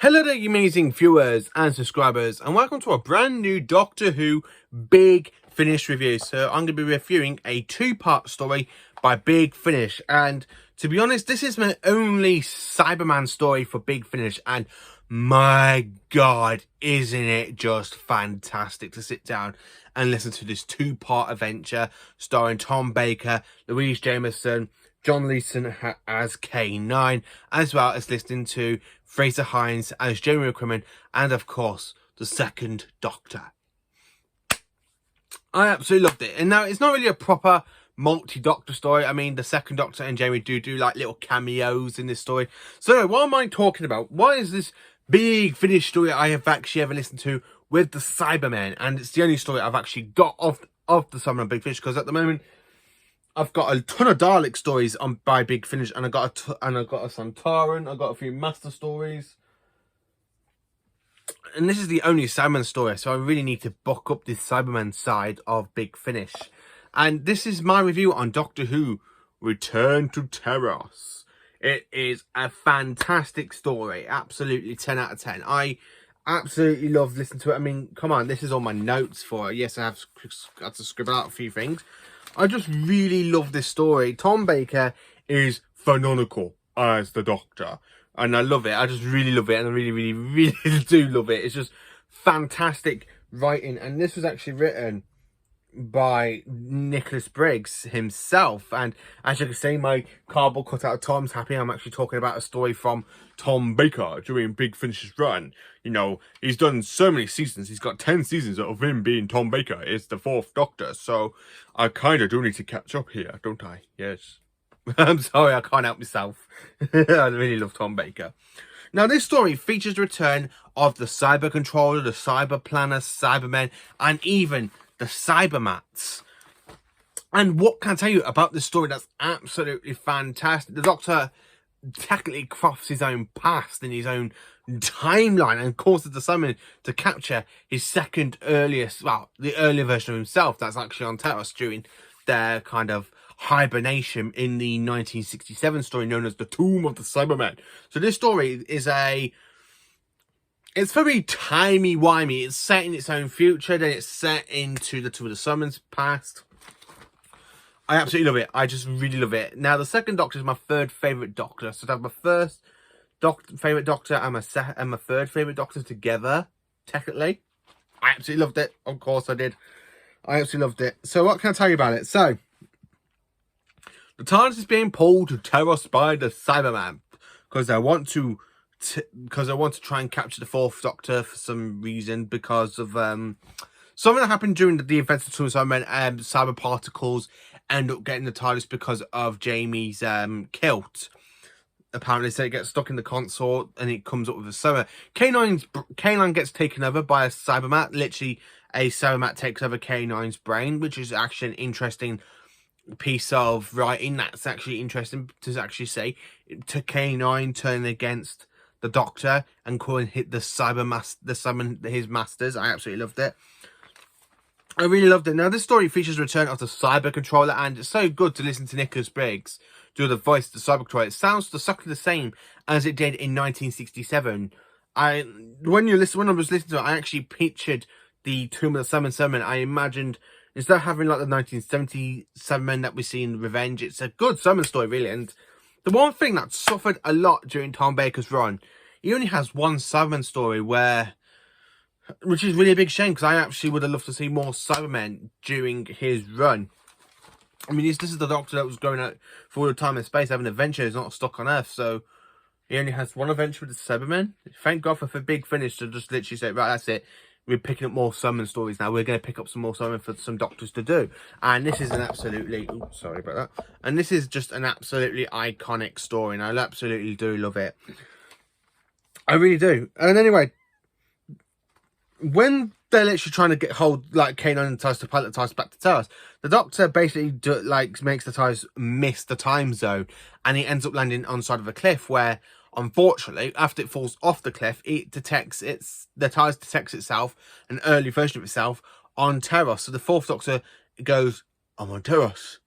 Hello there, you amazing viewers and subscribers, and welcome to a brand new Doctor Who Big Finish review. So I'm going to be reviewing a two-part story by Big Finish, and to be honest, this is my only Cyberman story for Big Finish, and my god, isn't it just fantastic to sit down and listen to this two-part adventure starring Tom Baker, Louise Jameson, John Leeson as K9, as well as listening to Fraser Hines as Jeremy McCrimmon, and of course, the second Doctor. I absolutely loved it. And now, it's not really a proper multi-Doctor story. I mean, the second Doctor and Jeremy do like little cameos in this story. So, what am I talking about? What is this Big Finish story I have actually ever listened to with the Cybermen? And it's the only story I've actually got of the Cyberman Big Finish, because at the moment, I've got a ton of Dalek stories on by Big Finish, and I got a Santaran. I got a few Master stories, and this is the only Cyberman story. So I really need to buck up this Cyberman side of Big Finish, and this is my review on Doctor Who: Return to Telos. It is a fantastic story, absolutely 10 out of 10. I absolutely love listening to it. I mean, come on, this is all my notes for it. Yes, I have got to scribble out a few things. I just really love this story. Tom Baker is phenomenal as the Doctor, and I love it. I just really love it, and I really do love it. It's just fantastic writing, and this was actually written by Nicholas Briggs himself. And as you can see, my cardboard cutout of Tom's happy. I'm actually talking about a story from Tom Baker during Big Finish's run. You know, he's done so many seasons. He's got 10 seasons of him being Tom Baker. It's the fourth Doctor, so I kind of do need to catch up here, don't I? Yes. I'm sorry, I can't help myself. I really love Tom Baker. Now, this story features the return of the Cyber Controller, the Cyber Planner, Cybermen, and even the Cybermats. And what can I tell you about this story that's absolutely fantastic? The Doctor technically crafts his own past in his own timeline and causes the Cybermen to capture his second earliest, well, the earlier version of himself that's actually on Telos during their kind of hibernation in the 1967 story known as the Tomb of the Cybermen. So this story is it's very timey-wimey. It's set in its own future, then it's set into the Tomb of the Cybermen's past. I absolutely love it. I just really love it. Now, the second Doctor is my third favourite Doctor. So I have my first favourite Doctor and my third favourite Doctor together, technically. I absolutely loved it. Of course I did. I absolutely loved it. So what can I tell you about it? So, the TARDIS is being pulled to Telos by the Cyberman because they want to try and capture the fourth Doctor for some reason, because of something that happened during the events of Cybermen. Cyber particles end up getting the TARDIS because of Jamie's kilt. Apparently, so it gets stuck in the console and it comes up with a cyber. K9 gets taken over by a Cybermat. Literally, a Cybermat takes over K9's brain, which is actually an interesting piece of writing. That's actually interesting to actually say, to K9 turning against the Doctor and calling hit the his masters. I absolutely loved it. I really loved it. Now, this story features the return of the Cyber Controller, and it's so good to listen to Nicholas Briggs do the voice of the Cyber Controller. It sounds exactly the same as it did in 1967. When I was listening to it, I actually pictured the Tomb of the Cybermen. I imagined, instead of having like the 1970 Cybermen that we see in Revenge, it's a good Cyberman story, really. And the one thing that suffered a lot during Tom Baker's run, he only has one Cyberman story which is really a big shame, because I actually would have loved to see more Cybermen during his run. I mean, this is the Doctor that was going out for all the time in space, having adventures, not stuck on Earth, so he only has one adventure with the Cybermen. Thank God for Big Finish to just literally say, right, that's it. We're picking up more Cyberman stories now. We're going to pick up some more Cybermen for some Doctors to do. And this is an absolutely... Oops, sorry about that. And this is just an absolutely iconic story, and I absolutely do love it. I really do. And anyway, when they're literally trying to get hold, like, K9 and TARDIS to pilot the TARDIS back to TARDIS, the Doctor basically makes the TARDIS miss the time zone, and he ends up landing on the side of a cliff where, unfortunately, after it falls off the cliff, the TARDIS detects itself, an early version of itself, on Telos. So the fourth Doctor goes, I'm on Telos.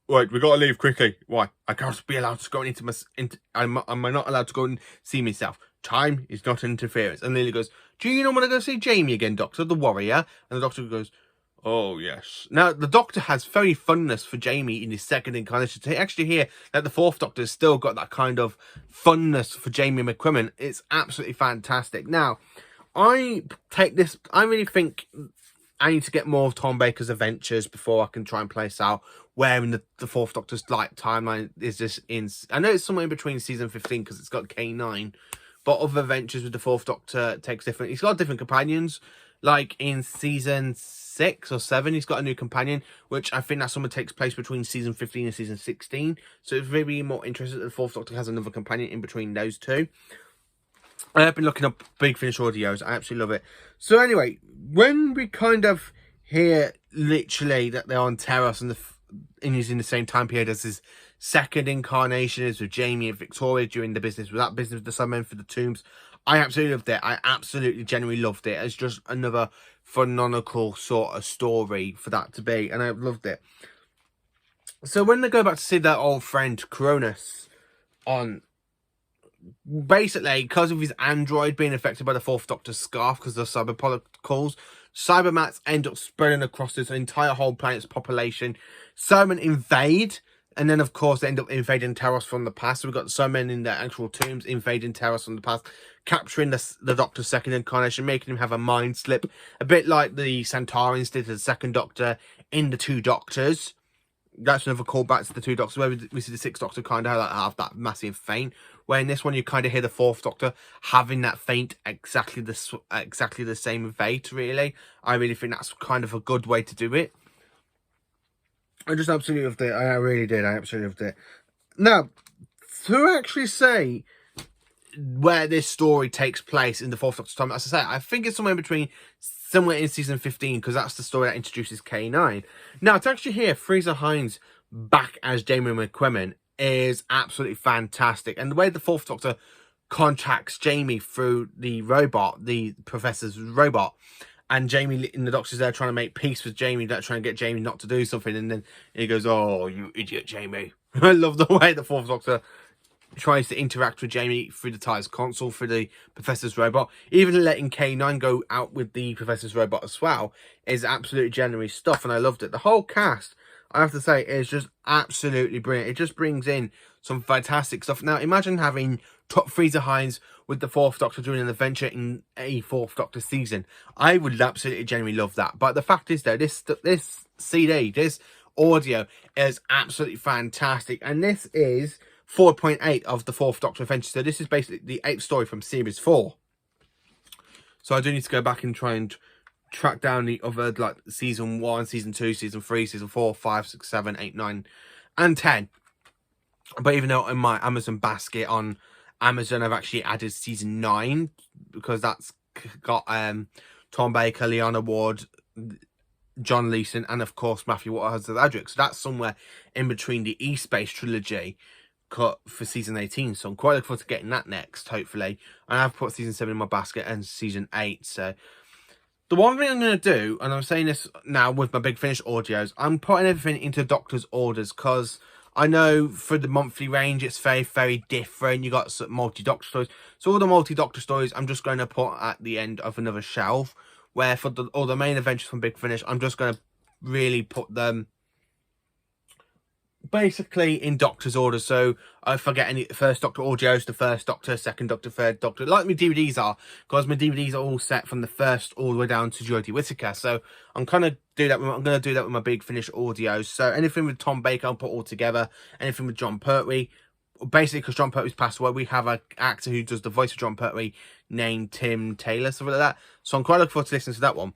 Right, we gotta leave quickly. Why? I can't be allowed to go into am I not allowed to go and see myself? time is not interference. And Lily goes, do you not want to go see Jamie again, Doctor, the warrior? And the Doctor goes, oh, yes. Now, the Doctor has very fondness for Jamie in his second incarnation. To actually hear that the fourth Doctor has still got that kind of fondness for Jamie McCrimmon, it's absolutely fantastic. Now, I really think I need to get more of Tom Baker's adventures before I can try and place out where in the fourth Doctor's timeline is this in. I know it's somewhere in between season 15 because it's got K9, but other adventures with the fourth Doctor takes different. He's got different companions. Like in season 6 or 7, he's got a new companion, which I think that somewhere takes place between season 15 and season 16. So it's really more interesting that the fourth Doctor has another companion in between those two. I've been looking up Big Finish audios. I absolutely love it. So anyway, when we kind of hear literally that they're on Telos and he's in the same time period as his second incarnation is with Jamie and Victoria during the business with the Cybermen for the tombs, I absolutely loved it. I absolutely genuinely loved it. It's just another phenomenal sort of story for that to be, and I loved it. So when they go back to see their old friend Cronus on, basically, because of his android being affected by the fourth Doctor's scarf because of the cyber particles, cybermats end up spreading across this entire whole planet's population. Cybermen invade, and then of course they end up invading Telos from the past. So we've got the Cybermen in their actual tombs invading Telos from the past, capturing the Doctor's second incarnation, making him have a mind slip, a bit like the Centaurians did to the second Doctor in the Two Doctors. That's another callback to the Two Doctors, where we see the Sixth Doctor kind of have that massive faint. Where in this one, you kind of hear the fourth Doctor having that faint exactly the same fate, really. I really think that's kind of a good way to do it. I just absolutely loved it. I really did. I absolutely loved it. Now, to actually say where this story takes place in the fourth Doctor's time, as I say, I think it's somewhere in season 15, because that's the story that introduces K9. Now, to actually hear Fraser Hines back as Jamie McCrimmon is absolutely fantastic. And the way the fourth Doctor contacts Jamie through the robot, the Professor's robot, and Jamie in the Doctor's there trying to make peace with Jamie, trying to get Jamie not to do something, and then he goes, oh, you idiot, Jamie. I love the way the fourth Doctor tries to interact with Jamie through the TARDIS console, through the Professor's robot. Even letting K9 go out with the Professor's robot as well is absolutely genuine stuff, and I loved it. The whole cast, I have to say, is just absolutely brilliant. It just brings in some fantastic stuff. Now, imagine having Fraser Hines with the fourth Doctor doing an adventure in a fourth Doctor season. I would absolutely genuinely love that. But the fact is, though, this CD, this audio is absolutely fantastic. And this is 4.8 of the fourth Doctor adventure. So this is basically the 8th story from series 4. So I do need to go back and try and track down the other, like season 1, season 2, season 3, season 4, 5, 6, 7, 8, 9, and 10. But even though in my Amazon basket on Amazon, I've actually added season 9, because that's got Tom Baker, Leona Ward, John Leeson, and of course Matthew Waters as Adric. So that's somewhere in between the E-Space trilogy cut for season 18. So I'm quite looking forward to getting that next, hopefully. And I've put season 7 in my basket and season 8. So the one thing I'm going to do, and I'm saying this now with my Big Finish audios, I'm putting everything into Doctor's orders, because I know for the monthly range, it's very, very different. You got some multi-Doctor stories. So all the multi-Doctor stories, I'm just going to put at the end of another shelf. Where for all the main adventures from Big Finish, I'm just going to really put them basically in Doctor's order. So if I get any first Doctor audios, the first Doctor, second Doctor, third Doctor, like my DVDs are, because my DVDs are all set from the first all the way down to Jodie Whittaker. So I'm going to do that with my Big Finish audios. So anything with Tom Baker, I'll put all together. Anything with John Pertwee, basically because John Pertwee's passed away, we have an actor who does the voice of John Pertwee named Tim Taylor, something like that. So I'm quite looking forward to listening to that one.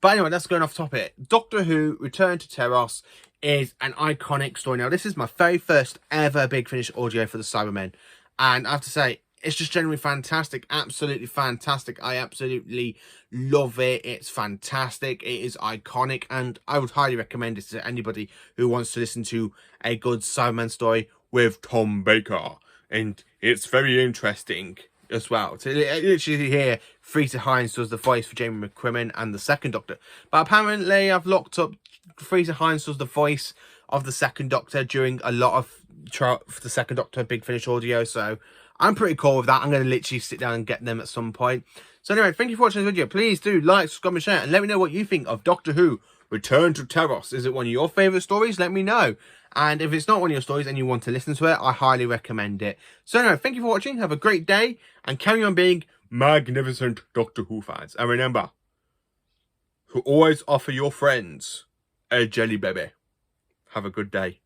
But anyway, that's going off topic. Doctor Who Return to Telos is an iconic story. Now, this is my very first ever Big Finish audio for the Cybermen. And I have to say, it's just genuinely fantastic. Absolutely fantastic. I absolutely love it. It's fantastic. It is iconic. And I would highly recommend it to anybody who wants to listen to a good Cyberman story with Tom Baker. And it's very interesting as well. To literally hear Fraser Hines does the voice for Jamie McCrimmon and the second Doctor. But apparently I've looked up, Fraser Hines does the voice of the second Doctor during a lot of the second Doctor Big Finish audio. So I'm pretty cool with that. I'm going to literally sit down and get them at some point. So anyway, thank you for watching this video. Please do like, subscribe, and share, and let me know what you think of Doctor Who Return to Telos. Is it one of your favourite stories? Let me know. And if it's not one of your stories and you want to listen to it, I highly recommend it. So anyway, thank you for watching. Have a great day, and carry on being magnificent Doctor Who fans. And remember, who always offer your friends a jelly baby. Have a good day.